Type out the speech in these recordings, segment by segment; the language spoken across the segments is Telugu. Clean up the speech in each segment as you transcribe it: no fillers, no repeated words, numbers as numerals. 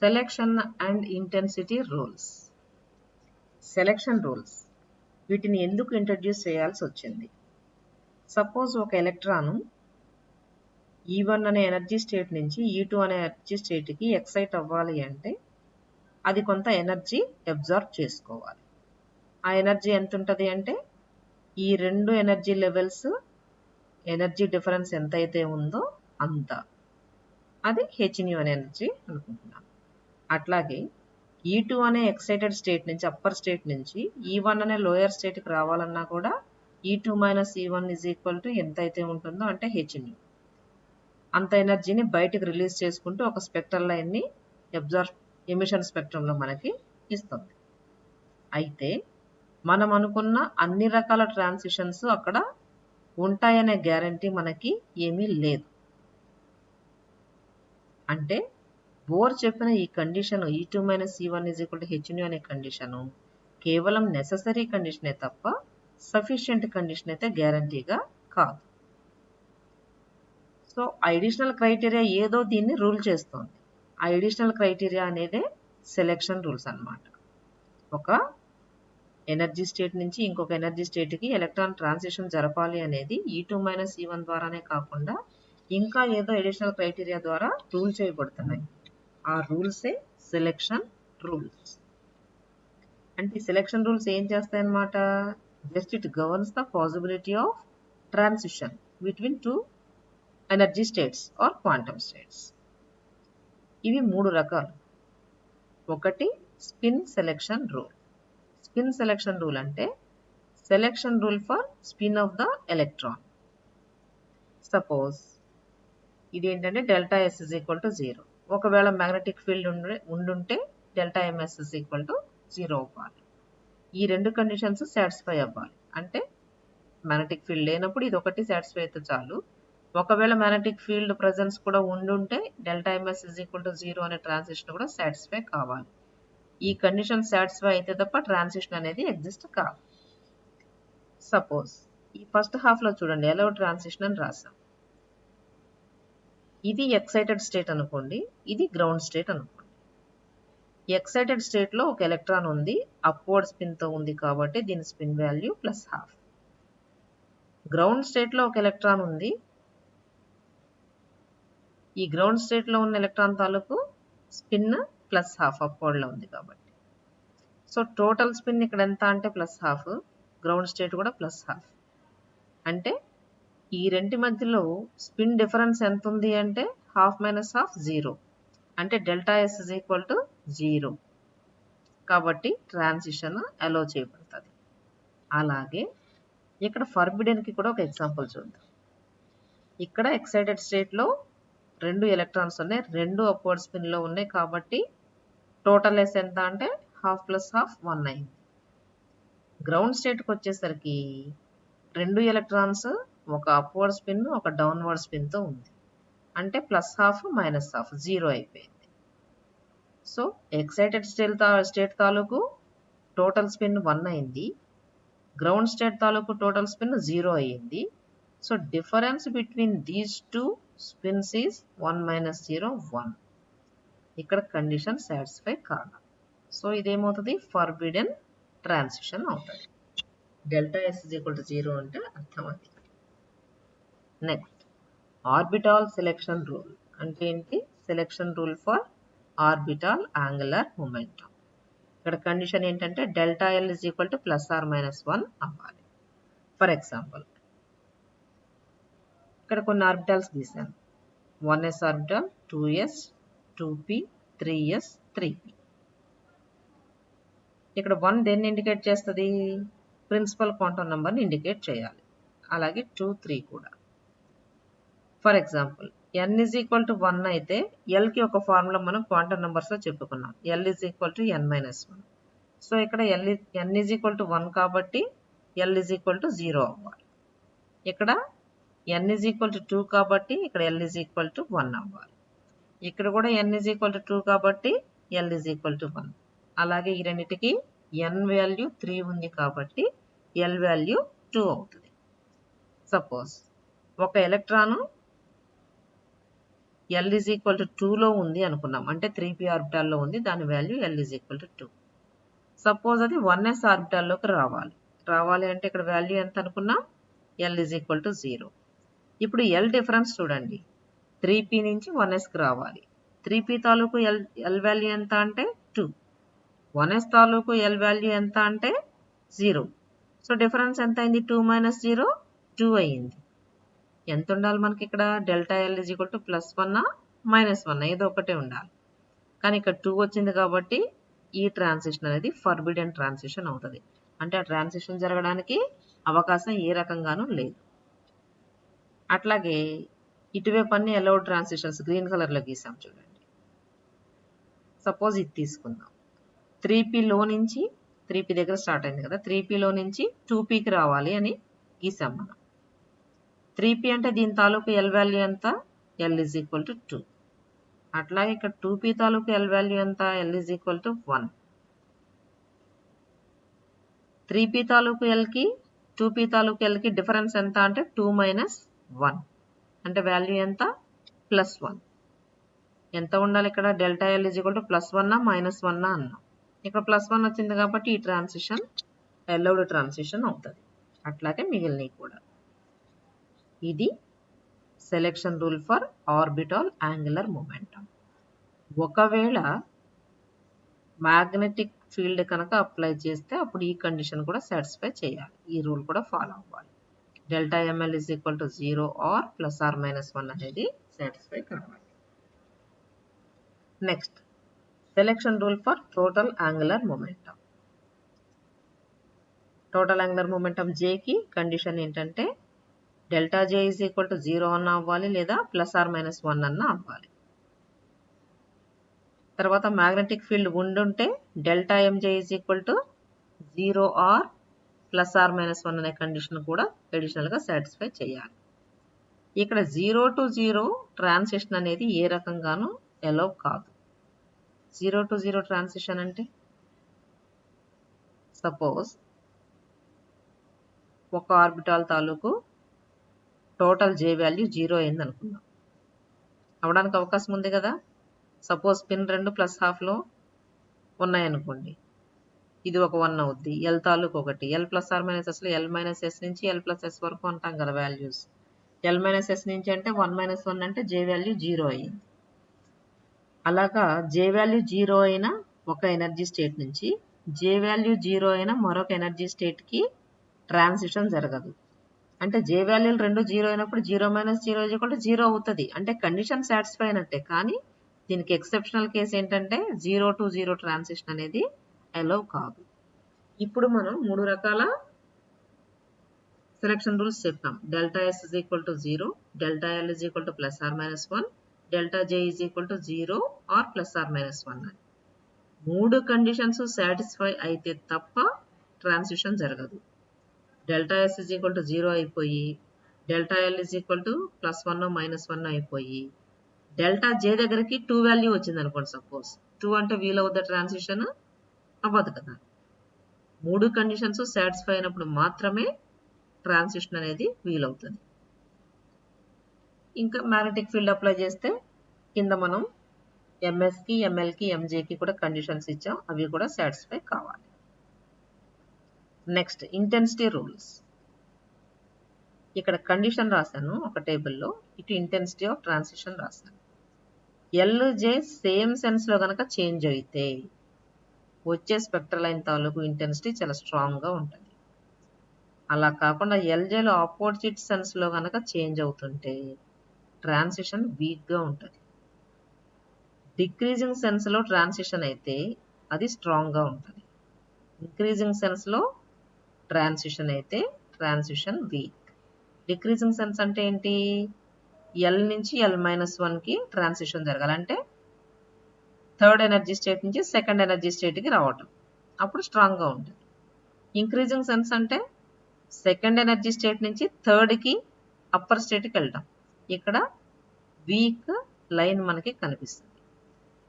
Selection and intensity rules. Selection rules వీటిని ఎందుకు ఇంట్రడ్యూస్ చేయాల్సి వచ్చింది? సపోజ్ ఒక ఎలక్ట్రాను E1 అనే ఎనర్జీ స్టేట్ నుంచి E2 అనే ఎనర్జీ స్టేట్కి ఎక్సైట్ అవ్వాలి అంటే అది కొంత ఎనర్జీ అబ్జార్బ్ చేసుకోవాలి. ఆ ఎనర్జీ ఎంత ఉంటుంది అంటే ఈ రెండు ఎనర్జీ లెవెల్స్ ఎనర్జీ డిఫరెన్స్ ఎంతైతే ఉందో అంత. అది hν అనే ఎనర్జీ అనుకుంటున్నాను. అట్లాగే E2 అనే ఎక్సైటెడ్ స్టేట్ నుంచి అప్పర్ స్టేట్ నుంచి E1 అనే లోయర్ స్టేట్కి రావాలన్నా కూడా E2 minus E1 is equal to ఎంత అయితే ఉంటుందో అంటే hν. అంత ఎనర్జీని బయటకు రిలీజ్ చేసుకుంటూ ఒక స్పెక్ట్రల్ లైన్ని ఎమిషన్ స్పెక్ట్రంలో మనకి ఇస్తుంది. అయితే మనం అనుకున్న అన్ని రకాల ట్రాన్సిషన్స్ అక్కడ ఉంటాయనే గ్యారంటీ మనకి ఏమీ లేదు. అంటే బోర్ చెప్పిన ఈ condition E2 minus E1 is equal to hν అనే కండిషను కేవలం నెససరీ కండిషనే తప్ప సఫిషియంట్ కండిషన్ అయితే గ్యారంటీగా కాదు. సో అడిషనల్ క్రైటీరియా ఏదో దీన్ని రూల్ చేస్తుంది. ఆ అడిషనల్ క్రైటీరియా అనేదే సెలెక్షన్ రూల్స్ అన్నమాట. ఒక ఎనర్జీ స్టేట్ నుంచి ఇంకొక ఎనర్జీ స్టేట్కి ఎలక్ట్రాన్ ట్రాన్సిషన్ జరపాలి అనేది E2 మైనస్ E1 ద్వారానే కాకుండా ఇంకా ఏదో అడిషనల్ క్రైటీరియా ద్వారా రూల్ చేయబడుతున్నాయి. ఆ రూల్సే సెలెక్షన్ రూల్స్. అంటే ఈ సెలెక్షన్ రూల్స్ ఏం చేస్తాయన్నమాట? Just it governs the possibility of transition between two energy states or quantum states. ఇవి మూడు రకాలు. ఒకటి spin selection rule. Spin selection rule అంటే selection rule for spin of the electron. Suppose ఇది ఏంటంటే delta S is equal to 0. ఒకవేళ మ్యాగ్నెటిక్ ఫీల్డ్ ఉండుంటే delta MS is equal to 0 అవ్వాలి. ఈ రెండు కండిషన్స్ సాటిస్ఫై అవ్వాలి. అంటే మ్యాగ్నెటిక్ ఫీల్డ్ లేనప్పుడు ఇది ఒకటి సాటిస్ఫై అయితే చాలు. ఒకవేళ మ్యాగ్నెటిక్ ఫీల్డ్ ప్రెజెన్స్ కూడా ఉండుంటే delta MS is equal to 0 అనే ట్రాన్సిషన్ కూడా సాటిస్ఫై కావాలి. ఈ కండిషన్ సాటిస్ఫై అయితే తప్ప ట్రాన్సిషన్ అనేది ఎగ్జిస్ట్ కాదు. సపోజ్ ఈ ఫస్ట్ హాఫ్ లో చూడండి ఎలవ్ ట్రాన్సిషన్ అని రాసాం. ఇది ఎక్సైటెడ్ స్టేట్ అనుకోండి, ఇది గ్రౌండ్ స్టేట్ అనుకోండి. ఎక్సైటెడ్ స్టేట్ లో ఒక ఎలక్ట్రాన్ ఉంది, అప్వర్డ్ స్పిన్ తో ఉంది కాబట్టి దీని స్పిన్ వాల్యూ +½ గ్రౌండ్ స్టేట్ లో ఒక ఎలక్ట్రాన్ ఉంది, ఈ గ్రౌండ్ స్టేట్ లో ఉన్న ఎలక్ట్రాన్ తాలూకు స్పిన్ +½ అప్వర్డ్ లో ఉంది కాబట్టి. సో టోటల్ స్పిన్ ఇక్కడ ఎంత అంటే +½ గ్రౌండ్ స్టేట్ కూడా +½ అంటే ఈ రెంటి మధ్యలో స్పిన్ డిఫరెన్స్ ఎంత ఉంది అంటే ½ - ½ 0 అంటే delta S is equal to 0 కాబట్టి ట్రాన్సిషన్ అలో చేయబడుతుంది. అలాగే ఇక్కడ ఫర్బిడెన్ కి కూడా ఒక ఎగ్జాంపుల్ చూద్దాం. ఇక్కడ ఎక్సైటెడ్ స్టేట్ లో రెండు ఎలక్ట్రాన్స్ ఉన్నాయి, రెండు అప్వర్డ్ స్పిన్ లో ఉన్నాయి కాబట్టి టోటల్ ఎస్ ఎంత అంటే ½ + ½ 1 అయింది. గ్రౌండ్ స్టేట్కి వచ్చేసరికి రెండు ఎలక్ట్రాన్స్ ఒక అప్వర్డ్ స్పిన్ ఒక డౌన్వర్డ్ స్పిన్ తో ఉంది అంటే +½ - ½ 0 అయిపోయింది. సో ఎక్సైటెడ్ స్టేట్ తాలూకు టోటల్ స్పిన్ 1 అయింది, గ్రౌండ్ స్టేట్ తాలూకు టోటల్ స్పిన్ 0 అయ్యింది. So difference between these two spins is 1 - 0 1. ఇక్కడ కండిషన్ సాటిస్ఫై కాదు. సో ఇదేమవుతుంది? ఫర్బిడెన్ ట్రాన్సిషన్ అవుతుంది. Delta S is equal to 0 అంటే అర్థం అది. నెక్స్ట్ ఆర్బిటాల్ సెలెక్షన్ రూల్ అంటే ఏంటి? Selection rule for orbital angular momentum. ఇక్కడ కండిషన్ ఏంటంటే delta L is equal to +or-1 అవ్వాలి. ఫర్ ఎగ్జాంపుల్ ఇక్కడ కొన్ని ఆర్బిటాల్స్ గీసాను. 1s orbital, 2s, 2p, 3s, 3p. ఇక్కడ 1 దేన్ని ఇండికేట్ చేస్తుంది? ప్రిన్సిపల్ క్వాంటమ్ నెంబర్ని ఇండికేట్ చేయాలి. అలాగే 2, 3 కూడా. For example n is equal to 1 అయితే l కి ఒక ఫార్ములా మనం క్వాంటమ్ నెంబర్స్ లో చెప్పుకున్నాం, l is equal to n - 1. So ఇక్కడ n ఇజ్ ఈక్వల్ టు 1 కాబట్టి l ఇజ్ ఈక్వల్ టు 0 అవ్వాలి. ఇక్కడ n ఇజ్ ఈక్వల్ టు 2 కాబట్టి ఇక్కడ l ఇజ్ ఈక్వల్ టు 1 అవ్వాలి. ఇక్కడ కూడా n ఇజ్ ఈక్వల్ టు 2 కాబట్టి l ఇజ్ ఈక్వల్ టు 1. అలాగే ఈ రెండింటికి n వాల్యూ 3 ఉంది కాబట్టి l వాల్యూ 2 అవుతుంది. సపోజ్ ఒక electron L is equal to 2లో ఉంది అనుకున్నాం, అంటే 3p ఆర్బిటాల్లో ఉంది, దాని value L is equal to 2. Suppose అది 1s ఆర్బిటాల్లోకి రావాలి అంటే ఇక్కడ వాల్యూ ఎంత అనుకున్నాం, ఎల్ ఈజ్ ఈక్వల్ టు 0. ఇప్పుడు ఎల్ డిఫరెన్స్ చూడండి, 3p నుంచి 1sకి రావాలి. 3p తాలూకు ఎల్ వాల్యూ ఎంత అంటే 2, 1s తాలూకు ఎల్ వాల్యూ ఎంత అంటే 0. సో డిఫరెన్స్ ఎంత అయింది, 2 మైనస్ 0 2 అయ్యింది. ఎంత ఉండాలి మనకి ఇక్కడ, delta L is equal to +1 -1 ఏదో ఒకటే ఉండాలి. కానీ ఇక్కడ 2 వచ్చింది కాబట్టి ఈ ట్రాన్సిషన్ అనేది ఫర్బిడెన్ ట్రాన్సిషన్ అవుతుంది. అంటే ఆ ట్రాన్సిషన్ జరగడానికి అవకాశం ఏ రకంగానూ లేదు. అట్లాగే ఇటువైపు అన్ని అలౌడ్ ట్రాన్సిషన్స్ గ్రీన్ కలర్లో గీసాం చూడండి. సపోజ్ ఇది తీసుకుందాం, 3pలో నుంచి 3p దగ్గర స్టార్ట్ అయింది కదా, 3pలో నుంచి 2pకి రావాలి అని గీసాం మనం. 3p అంటే దీని తాలూకు ఎల్ వాల్యూ ఎంత, ఎల్ ఈజ్ ఈక్వల్ టు 2. అట్లాగే ఇక్కడ 2p తాలూకు ఎల్ వాల్యూ ఎంత, L is equal to 1. 3p తాలూకు ఎల్కి 2p తాలూకు ఎల్కి డిఫరెన్స్ ఎంత అంటే 2 మైనస్ 1, అంటే వాల్యూ ఎంత, +1. ఎంత ఉండాలి ఇక్కడ, delta L is equal to +1 -1 అన్నాం. ఇక్కడ +1 వచ్చింది కాబట్టి ఈ ట్రాన్సిషన్ అలౌడ్ ట్రాన్సిషన్ అవుతుంది. అట్లాగే మిగిలినవి కూడా. ఇది selection rule for orbital angular momentum. ఒకవేళ మ్యాగ్నెటిక్ ఫీల్డ్ కనుక అప్లై చేస్తే అప్పుడు ఈ కండిషన్ కూడా సాటిస్ఫై చేయాలి, ఈ రూల్ కూడా ఫాలో అవ్వాలి. Delta ML is equal to 0 or +r-1 అనేది సాటిస్ఫై కావాలి. Next selection rule for total angular momentum. Total angular momentum జేకి కండిషన్ ఏంటంటే delta J is equal to 0 అన్న అవ్వాలి, లేదా +r-1 అన్న అవ్వాలి. తర్వాత మ్యాగ్నెటిక్ ఫీల్డ్ ఉండుంటే delta MJ is equal to 0 or +r-1 అనే కండిషన్ కూడా అడిషనల్గా సాటిస్ఫై చేయాలి. ఇక్కడ 0 to 0 ట్రాన్సిషన్ అనేది ఏ రకంగానూ అలౌ కాదు. 0 to 0 ట్రాన్సిషన్ అంటే సపోజ్ ఒక ఆర్బిటాల్ తాలూకు టోటల్ జే వాల్యూ 0 అయింది అనుకుందాం. అవడానికి అవకాశం ఉంది కదా. సపోజ్ పిన్ 2 +12లో ఉన్నాయనుకోండి, ఇది ఒక 1 అవుద్ది, ఎల్ తాలూకు ఒకటి, ఎల్ +r- అసలు ఎల్ -s నుంచి ఎల్ +s వరకు అంటాం కదా వాల్యూస్. ఎల్ -s నుంచి అంటే 1 - 1 అంటే జే వాల్యూ 0 అయ్యింది. అలాగా జే వాల్యూ 0 అయిన ఒక ఎనర్జీ స్టేట్ నుంచి జే వాల్యూ 0 అయిన మరొక ఎనర్జీ స్టేట్కి ట్రాన్సిషన్ జరగదు. అంటే జే వాల్యూలు రెండు 0 అయినప్పుడు 0 - 0 = 0 అవుతుంది, అంటే కండిషన్ సాటిస్ఫై అయినట్టే. కానీ దీనికి ఎక్సెప్షనల్ కేసు ఏంటంటే 0 to 0 ట్రాన్సిషన్ అనేది అలౌ కాదు. ఇప్పుడు మనం 3 రకాల సెలెక్షన్ రూల్స్ చెప్పాం. Delta S is equal to 0, delta L is equal to +r-1, delta J is equal to 0 or +r-1 అని. 3 కండిషన్స్ సాటిస్ఫై అయితే తప్ప ట్రాన్సిషన్ జరగదు. Delta S is equal to 0 అయిపోయి, delta L is equal to +1 -1 అయిపోయి, డెల్టా జే దగ్గరికి 2 వాల్యూ వచ్చింది అనుకోండి. సపోజ్ 2 అంటే వీలవుద్ద ట్రాన్సిషన్ అవ్వదు కదా. 3 కండిషన్స్ సాటిస్ఫై అయినప్పుడు మాత్రమే ట్రాన్సిషన్ అనేది వీలవుతుంది. ఇంకా మ్యాగ్నెటిక్ ఫీల్డ్ అప్లై చేస్తే కింద మనం ఎంఎస్కి, ఎంఎల్కి, ఎంజేకి కూడా కండిషన్స్ ఇచ్చాం, అవి కూడా సాటిస్ఫై కావాలి. Next intensity rules. ఇక్కడ కండిషన్ రాశాను ఒక టేబుల్లో, ఇటు ఇంటెన్సిటీ ఆఫ్ ట్రాన్సిషన్ రాశాను. ఎల్ జే సేమ్ సెన్స్లో కనుక చేంజ్ అయితే వచ్చే స్పెక్ట్రల్ లైన్ తాలూకు ఇంటెన్సిటీ చాలా స్ట్రాంగ్గా ఉంటుంది. అలా కాకుండా ఎల్జేలో ఆపోజిట్ సెన్స్లో కనుక చేంజ్ అవుతుంటే ట్రాన్సిషన్ వీక్గా ఉంటుంది. డిక్రీజింగ్ సెన్స్లో ట్రాన్సిషన్ అయితే అది స్ట్రాంగ్గా ఉంటుంది. ఇంక్రీజింగ్ సెన్స్లో ట్రాన్సిషన్ అయితే ట్రాన్సిషన్ వీక్. డిక్రీజింగ్ సెన్స్ అంటే ఏంటి, ఎల్ నుంచి ఎల్ -1కి ట్రాన్సిషన్ జరగాలంటే థర్డ్ ఎనర్జీ స్టేట్ నుంచి సెకండ్ ఎనర్జీ స్టేట్కి రావటం, అప్పుడు స్ట్రాంగ్గా ఉంటుంది. ఇంక్రీజింగ్ సెన్స్ అంటే సెకండ్ ఎనర్జీ స్టేట్ నుంచి థర్డ్కి అప్పర్ స్టేట్కి వెళ్ళటం, ఇక్కడ వీక్ లైన్ మనకి కనిపిస్తుంది.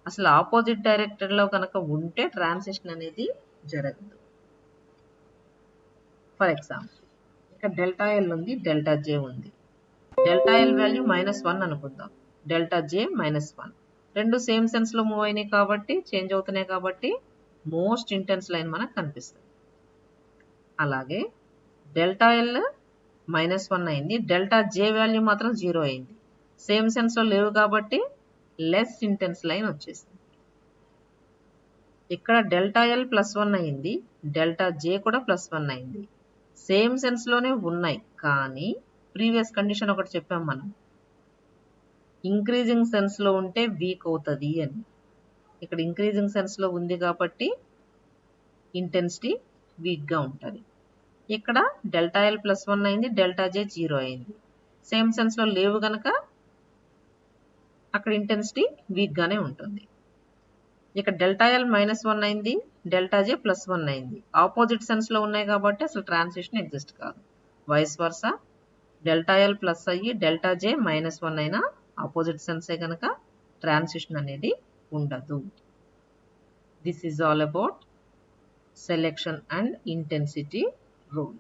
అసలు ఆపోజిట్ డైరెక్టెడ్లో కనుక ఉంటే ట్రాన్సిషన్ అనేది జరగదు. ఫర్ ఎగ్జాంపుల్ ఇక్కడ డెల్టా ఎల్ ఉంది, డెల్టా జే ఉంది. డెల్టా ఎల్ వాల్యూ -1 అనుకుందాం, డెల్టా జే -1. రెండు సేమ్ సెన్స్లో మూవ్ అయినాయి కాబట్టి చేంజ్ అవుతున్నాయి కాబట్టి మోస్ట్ ఇంటెన్స్ లైన్ మనకు కనిపిస్తుంది. అలాగే డెల్టా ఎల్ -1 అయింది, డెల్టా జే వాల్యూ మాత్రం 0 అయింది. సేమ్ సెన్స్లో లేవు కాబట్టి లెస్ ఇంటెన్స్ లైన్ వచ్చేసింది. ఇక్కడ డెల్టా ఎల్ +1 అయింది, డెల్టా జే కూడా +1 అయింది. సేమ్ సెన్స్లోనే ఉన్నాయి కానీ ప్రీవియస్ కండిషన్ ఒకటి చెప్పాం మనం, ఇంక్రీజింగ్ సెన్స్లో ఉంటే వీక్ అవుతుంది అని. ఇక్కడ ఇంక్రీజింగ్ సెన్స్లో ఉంది కాబట్టి ఇంటెన్సిటీ వీక్గా ఉంటుంది. ఇక్కడ డెల్టా ఎల్ +1 అయింది, డెల్టా జే 0 అయింది. సేమ్ సెన్స్లో లేవు కనుక అక్కడ ఇంటెన్సిటీ వీక్గానే ఉంటుంది. ఇక్కడ డెల్టా ఎల్ -1 అయింది, డెల్టా జే +1 అయింది. ఆపోజిట్ సెన్స్లో ఉన్నాయి కాబట్టి అసలు ట్రాన్సిషన్ ఎగ్జిస్ట్ కాదు. Vice versa delta L plus అయ్యి డెల్టా జే -1 అయినా ఆపోజిట్ సెన్సే కనుక ట్రాన్సిషన్ అనేది ఉండదు. This is all about selection and intensity rule.